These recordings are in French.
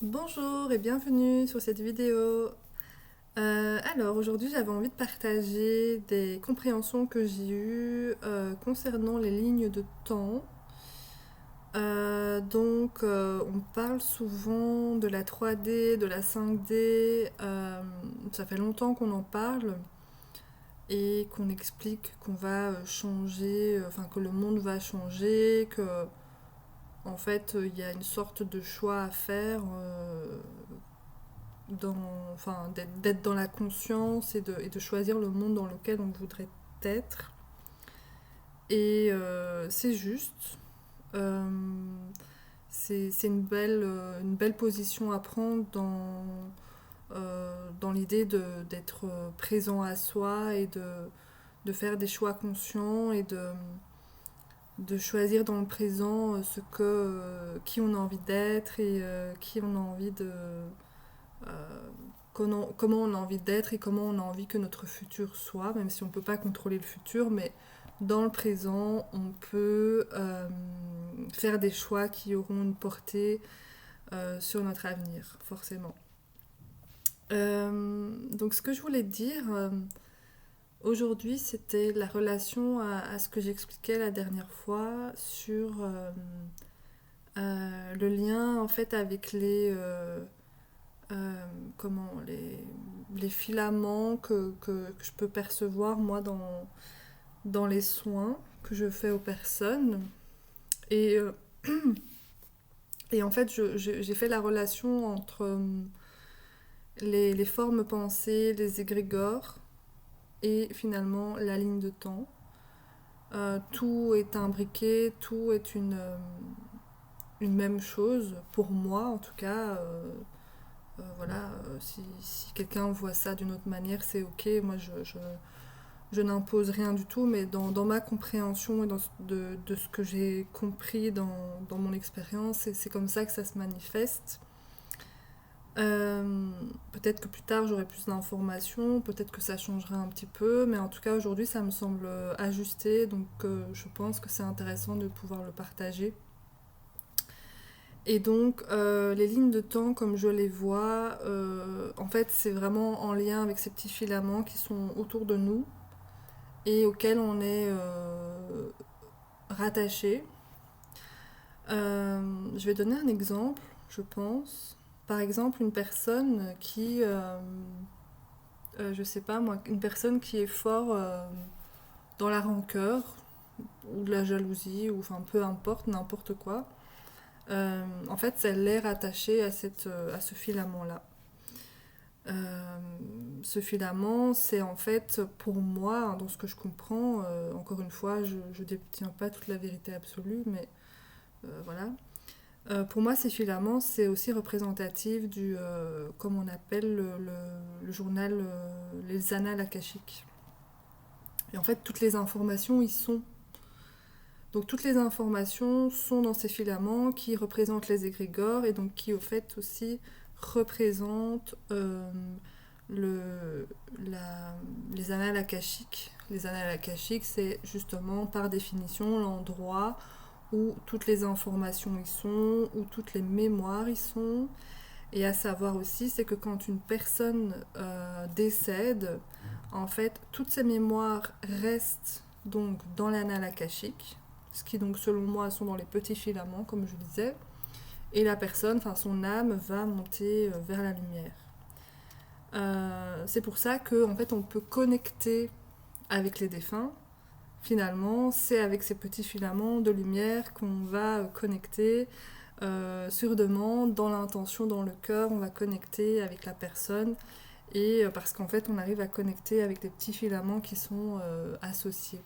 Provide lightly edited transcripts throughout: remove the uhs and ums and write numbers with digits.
Bonjour et bienvenue sur cette vidéo. Alors aujourd'hui j'avais envie de partager des compréhensions que j'ai eues concernant les lignes de temps. On parle souvent de la 3D, de la 5D. Ça fait longtemps qu'on en parle et qu'on explique qu'on va changer, enfin que le monde va changer, que en fait il y a une sorte de choix à faire d'être dans la conscience et de choisir le monde dans lequel on voudrait être. Et c'est juste. Euh, c'est une belle position à prendre dans l'idée d'être présent à soi et de faire des choix conscients et de choisir dans le présent qui on a envie d'être et qui on a envie euh, comment on a envie d'être et comment on a envie que notre futur soit, même si on ne peut pas contrôler le futur, mais dans le présent, on peut faire des choix qui auront une portée sur notre avenir, forcément. Donc ce que je voulais dire aujourd'hui, c'était la relation à ce que j'expliquais la dernière fois sur le lien en fait avec euh, comment les filaments que je peux percevoir moi dans les soins que je fais aux personnes. Et, euh, et en fait, j'ai fait la relation entre les formes pensées, les égrégores et finalement la ligne de temps. Tout est imbriqué, tout est une même chose, pour moi en tout cas. Voilà, si quelqu'un voit ça d'une autre manière, c'est ok. Moi, je n'impose rien du tout, mais dans ma compréhension et de ce que j'ai compris dans mon expérience, c'est comme ça que ça se manifeste. Euh, Peut-être que plus tard j'aurai plus d'informations, peut-être que ça changera un petit peu, mais en tout cas aujourd'hui ça me semble ajusté, donc je pense que c'est intéressant de pouvoir le partager. Et donc les lignes de temps comme je les vois, en fait c'est vraiment en lien avec ces petits filaments qui sont autour de nous et auxquels on est rattaché. Je vais donner un exemple, je pense. Par exemple, une personne je sais pas moi, une personne qui est fort dans la rancœur ou de la jalousie, ou enfin peu importe, n'importe quoi. En fait, elle est rattachée à ce filament-là. Euh, Ce filament, c'est en fait pour moi, hein, dans ce que je comprends, encore une fois, je ne détiens pas toute la vérité absolue, mais voilà. Pour moi, ces filaments, c'est aussi représentatif comme on appelle le journal, les annales akashiques. Et en fait, toutes les informations y sont. Donc toutes les informations sont dans ces filaments qui représentent les égrégores et donc qui au fait aussi représentent le, les annales akashiques. Les annales akashiques, c'est justement par définition l'endroit où toutes les informations y sont, où toutes les mémoires y sont. Et à savoir aussi, c'est que quand une personne décède, en fait, toutes ces mémoires restent donc dans l'anal akashique, ce qui donc selon moi sont dans les petits filaments, comme je disais, et la personne, enfin son âme, va monter vers la lumière. C'est pour ça que en fait on peut connecter avec les défunts. Finalement, c'est avec ces petits filaments de lumière qu'on va connecter sur demande, dans l'intention, dans le cœur, on va connecter avec la personne et parce qu'en fait on arrive à connecter avec des petits filaments qui sont associés.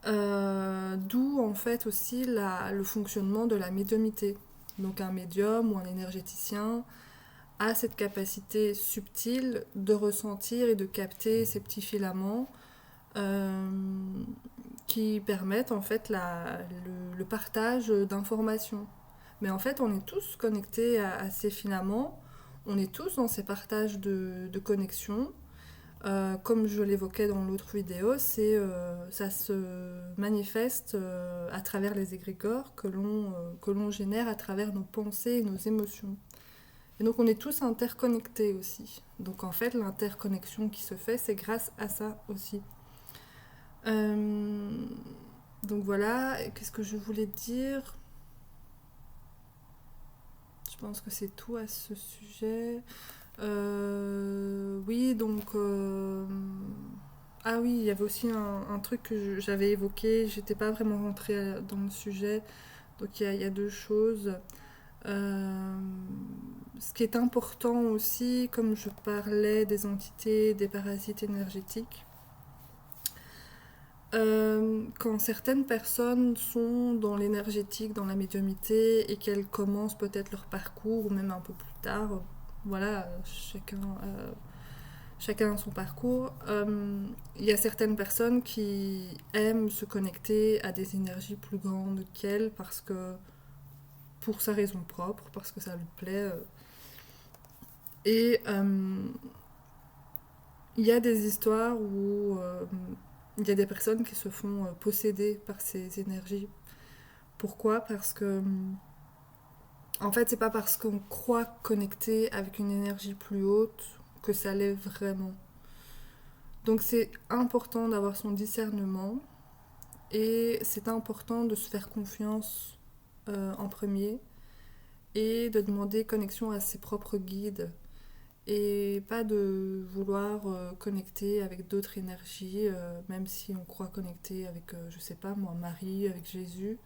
D'où en fait aussi le fonctionnement de la médiumité. Donc un médium ou un énergéticien a cette capacité subtile de ressentir et de capter ces petits filaments euh, qui permettent en fait le partage d'informations. Mais en fait, on est tous connectés à ces filaments, on est tous dans ces partages de connexion. Comme je l'évoquais dans l'autre vidéo, ça se manifeste à travers les égrégores que l'on génère à travers nos pensées et nos émotions. Et donc on est tous interconnectés aussi. Donc en fait l'interconnexion qui se fait, c'est grâce à ça aussi. Euh, donc voilà, qu'est-ce que je voulais dire? Je pense que c'est tout à ce sujet. Oui, donc... Ah oui, il y avait aussi un truc que j'avais évoqué, j'étais pas vraiment rentrée dans le sujet. Donc il y a deux choses. Euh, Ce qui est important aussi, comme je parlais des entités, des parasites énergétiques, quand certaines personnes sont dans l'énergétique, dans la médiumnité, et qu'elles commencent peut-être leur parcours, ou même un peu plus tard, voilà, chacun a son parcours, il y a certaines personnes qui aiment se connecter à des énergies plus grandes qu'elles, parce que, pour sa raison propre, parce que ça lui plaît. Et il y a des histoires où il y a des personnes qui se font posséder par ces énergies. Pourquoi? Parce que, en fait, c'est pas parce qu'on croit connecter avec une énergie plus haute que ça l'est vraiment. Donc c'est important d'avoir son discernement et c'est important de se faire confiance en premier et de demander connexion à ses propres guides et pas de vouloir connecter avec d'autres énergies, même si on croit connecter avec, je sais pas moi, Marie, avec Jésus.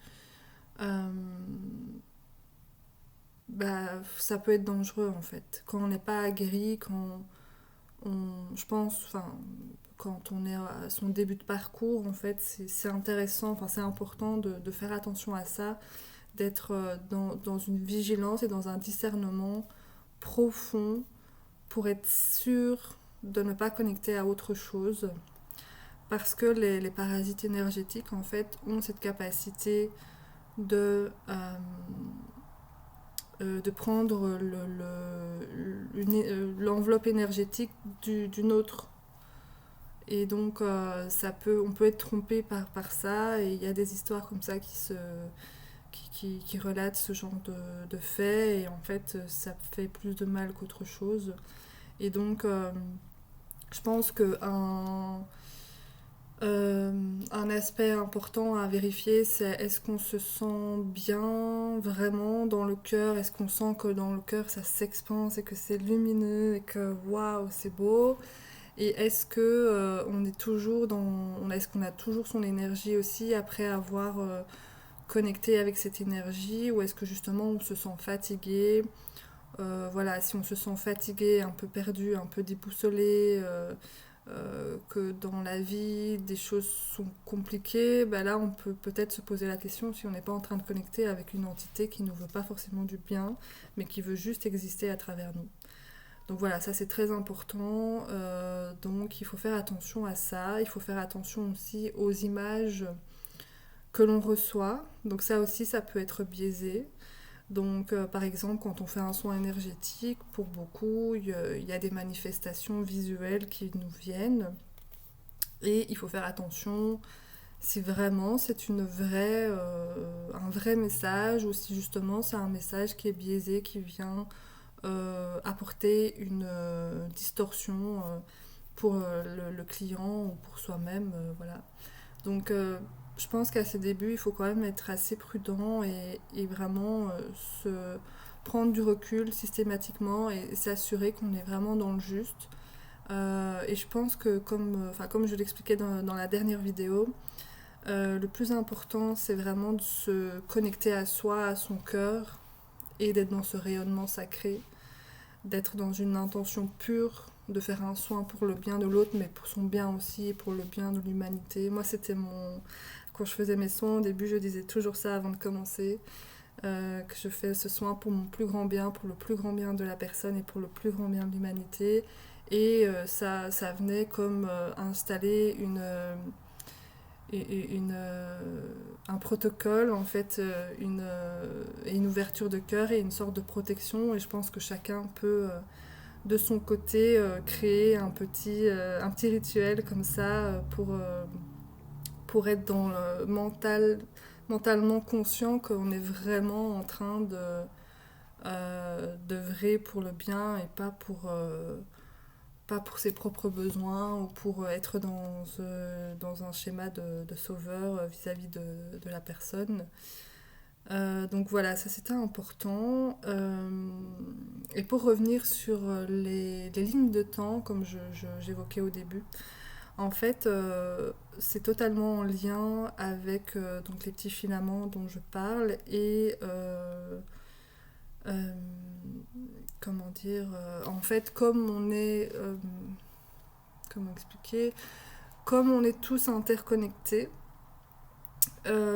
Euh, Ça peut être dangereux en fait. Quand on n'est pas aguerri, je pense, enfin, quand on est à son début de parcours, en fait, c'est intéressant, enfin, c'est important de faire attention à ça, d'être dans une vigilance et dans un discernement profond pour être sûr de ne pas connecter à autre chose. Parce que les parasites énergétiques, en fait, ont cette capacité de, de prendre l'enveloppe énergétique d'une autre. Et donc, on peut être trompé par ça. Et il y a des histoires comme ça qui relatent ce genre de faits. Et en fait, ça fait plus de mal qu'autre chose. Et donc, je pense un aspect important à vérifier, c'est est-ce qu'on se sent bien vraiment dans le cœur? Est-ce qu'on sent que dans le cœur ça s'expanse et que c'est lumineux et que waouh, c'est beau? Et est-ce que on est toujours est-ce qu'on a toujours son énergie aussi après avoir connecté avec cette énergie, ou est-ce que justement on se sent fatigué? Voilà, si on se sent fatigué, un peu perdu, un peu déboussolé, que dans la vie des choses sont compliquées, bah là on peut peut-être se poser la question si on n'est pas en train de connecter avec une entité qui ne nous veut pas forcément du bien, mais qui veut juste exister à travers nous. Donc voilà, ça c'est très important. Donc il faut faire attention à ça. Il faut faire attention aussi aux images que l'on reçoit. Donc ça aussi, ça peut être biaisé. Donc par exemple, quand on fait un soin énergétique, pour beaucoup, il y a des manifestations visuelles qui nous viennent. Et il faut faire attention si vraiment c'est un vrai message, ou si justement c'est un message qui est biaisé, qui vient apporter une distorsion pour le client ou pour soi-même. Voilà. Donc je pense qu'à ces débuts, il faut quand même être assez prudent et vraiment se prendre du recul systématiquement et s'assurer qu'on est vraiment dans le juste. Et je pense que, comme je l'expliquais dans la dernière vidéo, le plus important, c'est vraiment de se connecter à soi, à son cœur, et d'être dans ce rayonnement sacré, d'être dans une intention pure, de faire un soin pour le bien de l'autre, mais pour son bien aussi, et pour le bien de l'humanité. Moi, c'était mon... Quand je faisais mes soins, au début, je disais toujours ça avant de commencer, que je fais ce soin pour mon plus grand bien, pour le plus grand bien de la personne et pour le plus grand bien de l'humanité. Et ça venait comme installer un protocole, en fait, une ouverture de cœur et une sorte de protection. Et je pense que chacun peut de son côté, créer un petit rituel comme ça pour être dans le mentalement conscient qu'on est vraiment en train d'œuvrer pour le bien et pas pour ses propres besoins ou pour être dans un schéma de sauveur vis-à-vis de la personne. Donc voilà, ça c'était important. Et pour revenir sur les lignes de temps, comme j'évoquais au début, en fait, c'est totalement en lien avec donc les petits filaments dont je parle et euh, comment dire, en fait, comme on est, comment expliquer, comme on est tous interconnectés,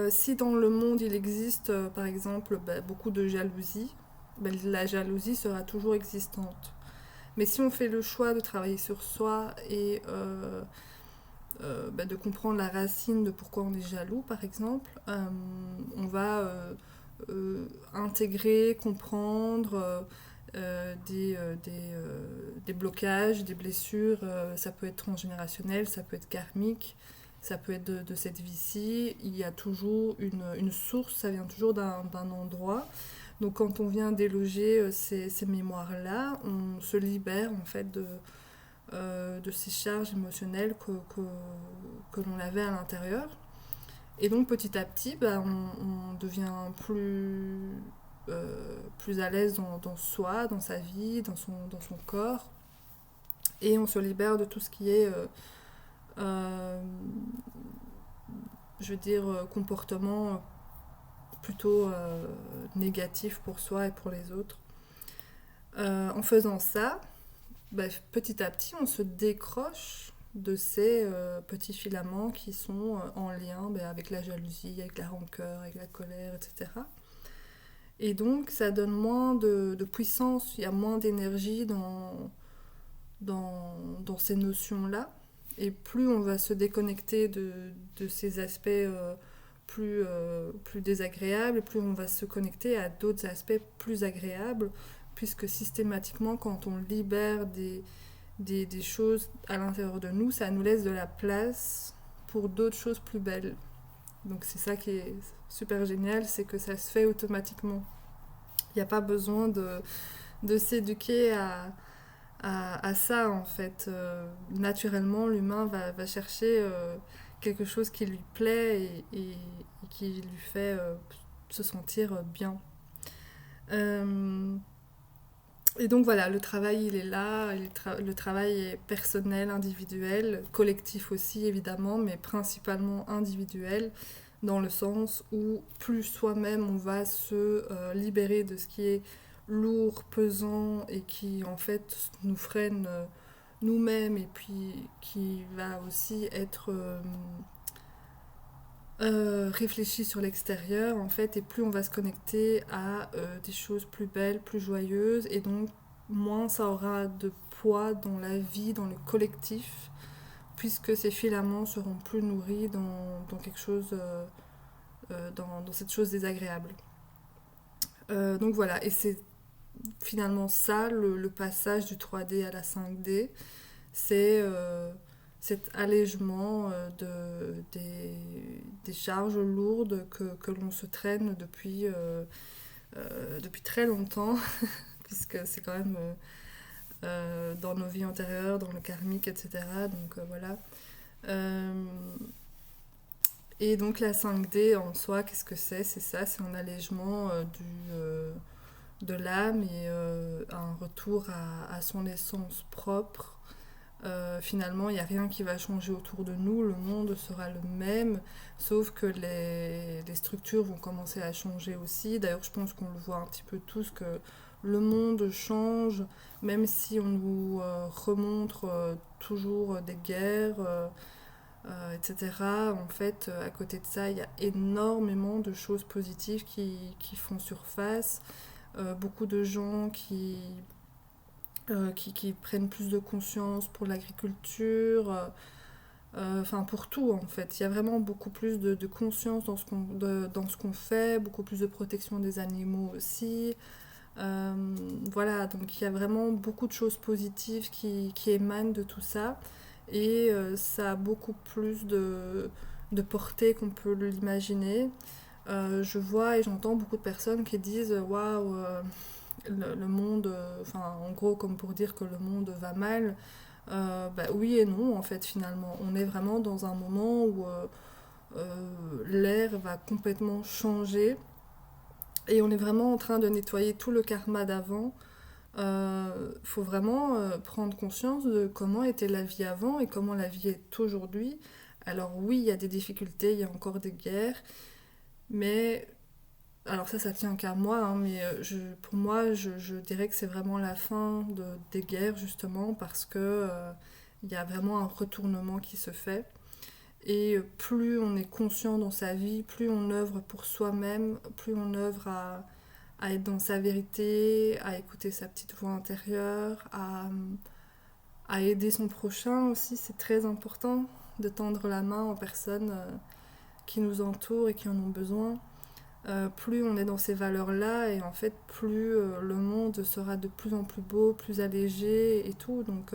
si dans le monde il existe par exemple beaucoup de jalousie, la jalousie sera toujours existante. Mais si on fait le choix de travailler sur soi et de comprendre la racine de pourquoi on est jaloux, par exemple, on va intégrer, comprendre des blocages, des blessures. Ça peut être transgénérationnel, ça peut être karmique, ça peut être de cette vie-ci. Il y a toujours une source, ça vient toujours d'un endroit. Donc quand on vient déloger ces mémoires-là, on se libère en fait de ces charges émotionnelles que l'on avait à l'intérieur. Et donc petit à petit, on devient plus à l'aise dans soi, dans sa vie, dans son corps. Et on se libère de tout ce qui est, je veux dire, comportement plutôt négatif pour soi et pour les autres. En faisant ça, petit à petit, on se décroche de ces petits filaments qui sont en lien avec la jalousie, avec la rancœur, avec la colère, etc. Et donc, ça donne moins de puissance, il y a moins d'énergie dans ces notions-là. Et plus on va se déconnecter de ces aspects plus désagréables, et plus on va se connecter à d'autres aspects plus agréables, puisque systématiquement, quand on libère des choses à l'intérieur de nous, ça nous laisse de la place pour d'autres choses plus belles. Donc c'est ça qui est super génial, c'est que ça se fait automatiquement. Il n'y a pas besoin de s'éduquer à ça en fait. Naturellement, l'humain va chercher quelque chose qui lui plaît et qui lui fait se sentir bien. Et donc voilà, le travail il est là, le travail est personnel, individuel, collectif aussi évidemment, mais principalement individuel, dans le sens où plus soi-même on va se libérer de ce qui est lourd, pesant et qui en fait nous freine nous-mêmes et puis qui va aussi être réfléchi sur l'extérieur en fait, et plus on va se connecter à des choses plus belles, plus joyeuses, et donc moins ça aura de poids dans la vie, dans le collectif, puisque ces filaments seront plus nourris dans quelque chose, dans cette chose désagréable. Donc voilà, et c'est finalement ça le passage du 3D à la 5D, c'est cet allègement des charges lourdes que l'on se traîne depuis très longtemps, puisque c'est quand même dans nos vies antérieures, dans le karmique, etc. Donc voilà. Euh, et donc la 5D en soi, qu'est-ce que c'est? C'est ça, c'est un allègement de l'âme et un retour à son essence propre. Finalement, il n'y a rien qui va changer autour de nous, le monde sera le même, sauf que les structures vont commencer à changer aussi. D'ailleurs, je pense qu'on le voit un petit peu tous, que le monde change, même si on nous remontre toujours des guerres, etc. En fait, à côté de ça, il y a énormément de choses positives qui font surface. Beaucoup de gens qui prennent plus de conscience pour l'agriculture, enfin pour tout en fait. Il y a vraiment beaucoup plus de conscience dans ce qu'on fait, beaucoup plus de protection des animaux aussi. Voilà, donc il y a vraiment beaucoup de choses positives qui émanent de tout ça. Et ça a beaucoup plus de portée qu'on peut l'imaginer. Je vois et j'entends beaucoup de personnes qui disent waouh, le monde, enfin en gros comme pour dire que le monde va mal. Bah, oui et non en fait finalement. On est vraiment dans un moment où l'air va complètement changer et on est vraiment en train de nettoyer tout le karma d'avant. Faut vraiment prendre conscience de comment était la vie avant et comment la vie est aujourd'hui. Alors oui, il y a des difficultés, il y a encore des guerres, mais alors ça tient qu'à moi, hein, mais pour moi, je dirais que c'est vraiment la fin des guerres justement parce que il y a vraiment un retournement qui se fait. Et plus on est conscient dans sa vie, plus on œuvre pour soi-même, plus on œuvre à être dans sa vérité, à écouter sa petite voix intérieure, à aider son prochain aussi. C'est très important de tendre la main aux personnes qui nous entourent et qui en ont besoin. Plus on est dans ces valeurs-là, et en fait, plus le monde sera de plus en plus beau, plus allégé et tout. Donc,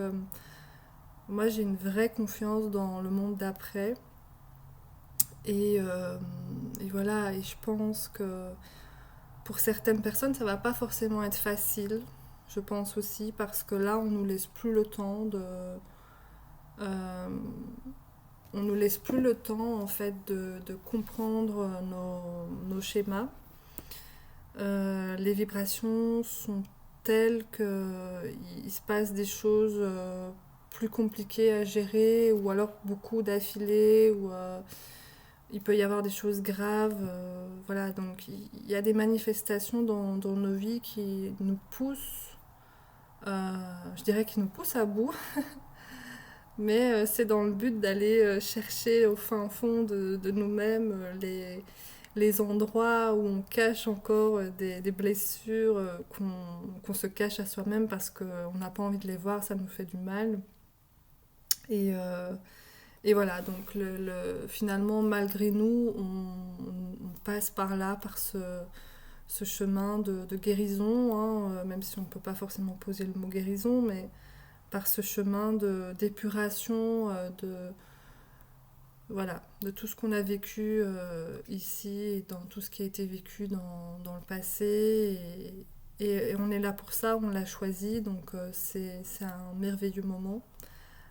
moi, j'ai une vraie confiance dans le monde d'après. Et, euh, et voilà, et je pense que pour certaines personnes, ça va pas forcément être facile. Je pense aussi parce que là, on nous laisse plus le temps euh, on nous laisse plus le temps en fait de comprendre nos schémas. Les vibrations sont telles qu'il se passe des choses plus compliquées à gérer ou alors beaucoup d'affilée ou il peut y avoir des choses graves. Voilà, donc il y a des manifestations dans nos vies qui nous poussent, je dirais qui nous poussent à bout, mais c'est dans le but d'aller chercher au fin fond de nous-mêmes les endroits où on cache encore des blessures qu'on se cache à soi-même parce qu'on n'a pas envie de les voir, ça nous fait du mal. Et, euh, et voilà, donc finalement, malgré nous, on passe par là, par ce chemin de guérison, hein, même si on ne peut pas forcément poser le mot guérison, mais par ce chemin d'épuration, voilà, de tout ce qu'on a vécu ici et dans tout ce qui a été vécu dans le passé. Et on est là pour ça, on l'a choisi, donc c'est un merveilleux moment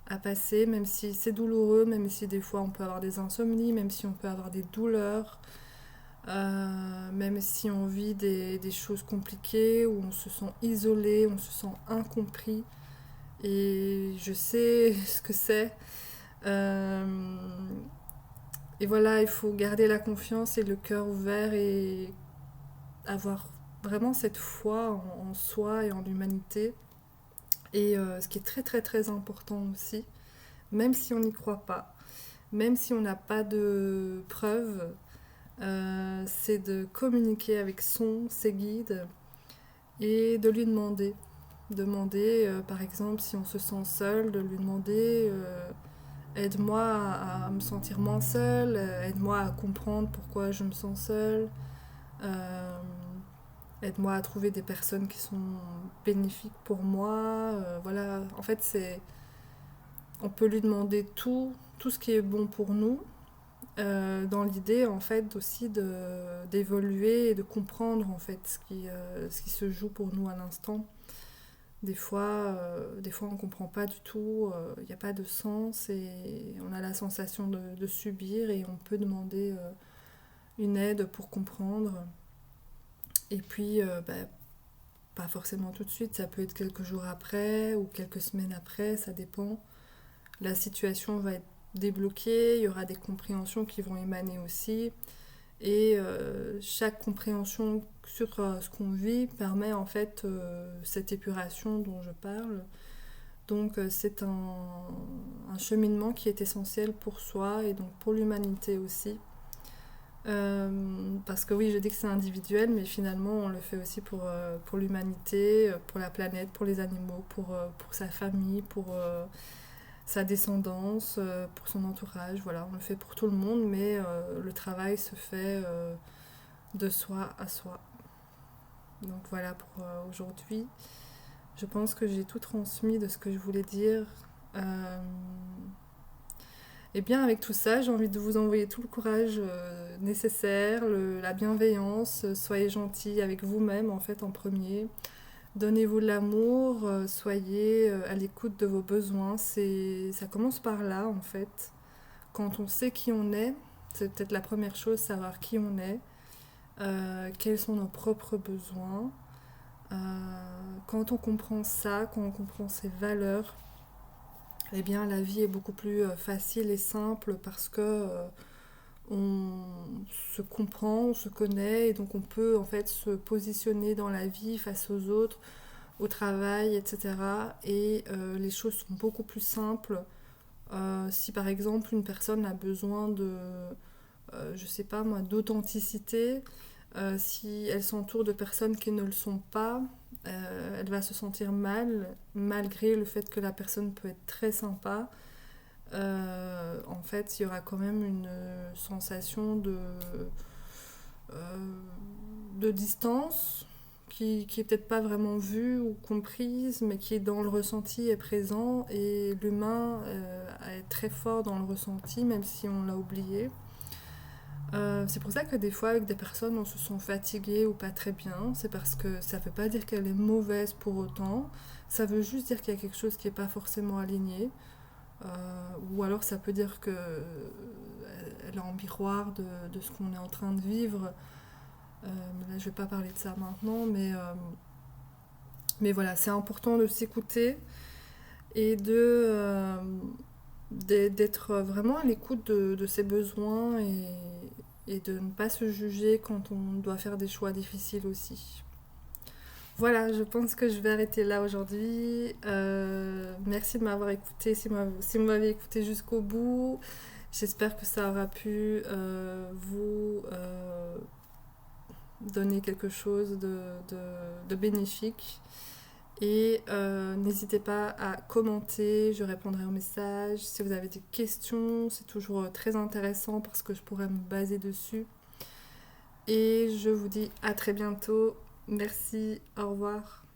à passer, même si c'est douloureux, même si des fois on peut avoir des insomnies, même si on peut avoir des douleurs, même si on vit des choses compliquées, où on se sent isolé, on se sent incompris. Et je sais ce que c'est. Euh, et voilà, il faut garder la confiance et le cœur ouvert et avoir vraiment cette foi en soi et en l'humanité. Et ce qui est très très très important aussi, même si on n'y croit pas, même si on n'a pas de preuves, c'est de communiquer avec ses guides et de lui demander. Demander, par exemple, si on se sent seul, de lui demander aide-moi à me sentir moins seul, aide-moi à comprendre pourquoi je me sens seul, euh, aide-moi à trouver des personnes qui sont bénéfiques pour moi. Voilà, en fait, on peut lui demander tout ce qui est bon pour nous, dans l'idée en fait aussi d'évoluer et de comprendre en fait ce qui se joue pour nous à l'instant. Des fois on ne comprend pas du tout, il n'y a pas de sens et on a la sensation de subir et on peut demander une aide pour comprendre. Et puis, pas forcément tout de suite, ça peut être quelques jours après ou quelques semaines après, ça dépend. La situation va être débloquée, il y aura des compréhensions qui vont émaner aussi. Et chaque compréhension sur ce qu'on vit permet en fait cette épuration dont je parle. Donc c'est un cheminement qui est essentiel pour soi et donc pour l'humanité aussi. Parce que oui, je dis que c'est individuel, mais finalement on le fait aussi pour l'humanité, pour la planète, pour les animaux, pour sa famille, pour sa descendance, pour son entourage. Voilà, on le fait pour tout le monde, mais le travail se fait de soi à soi. Donc voilà pour aujourd'hui. Je pense que j'ai tout transmis de ce que je voulais dire. Euh, et bien avec tout ça, j'ai envie de vous envoyer tout le courage nécessaire, la bienveillance. Soyez gentils avec vous-même en fait en premier. Donnez-vous de l'amour, soyez à l'écoute de vos besoins. Ça commence par là en fait. Quand on sait qui on est, c'est peut-être la première chose, savoir qui on est, quels sont nos propres besoins. Quand on comprend ça, quand on comprend ces valeurs, eh bien la vie est beaucoup plus facile et simple parce que on se comprend, on se connaît et donc on peut en fait se positionner dans la vie face aux autres, au travail, etc. Et les choses sont beaucoup plus simples. Si par exemple une personne a besoin je sais pas moi, d'authenticité, si elle s'entoure de personnes qui ne le sont pas, elle va se sentir mal, malgré le fait que la personne peut être très sympa. En fait, il y aura quand même une sensation euh, de distance qui est peut-être pas vraiment vue ou comprise, mais qui est dans le ressenti est présent et l'humain est très fort dans le ressenti, même si on l'a oublié. C'est pour ça que des fois, avec des personnes, on se sent fatigué ou pas très bien. C'est parce que ça ne veut pas dire qu'elle est mauvaise pour autant. Ça veut juste dire qu'il y a quelque chose qui n'est pas forcément aligné. Ou alors ça peut dire que elle est en miroir de ce qu'on est en train de vivre. Mais là, je vais pas parler de ça maintenant, mais voilà, c'est important de s'écouter et d'être vraiment à l'écoute de ses besoins et de ne pas se juger quand on doit faire des choix difficiles aussi. Voilà, je pense que je vais arrêter là aujourd'hui. Merci de m'avoir écouté, si vous m'avez écouté jusqu'au bout. J'espère que ça aura pu vous donner quelque chose de bénéfique. Et n'hésitez pas à commenter, je répondrai aux messages. Si vous avez des questions, c'est toujours très intéressant parce que je pourrais me baser dessus. Et je vous dis à très bientôt. Merci, au revoir.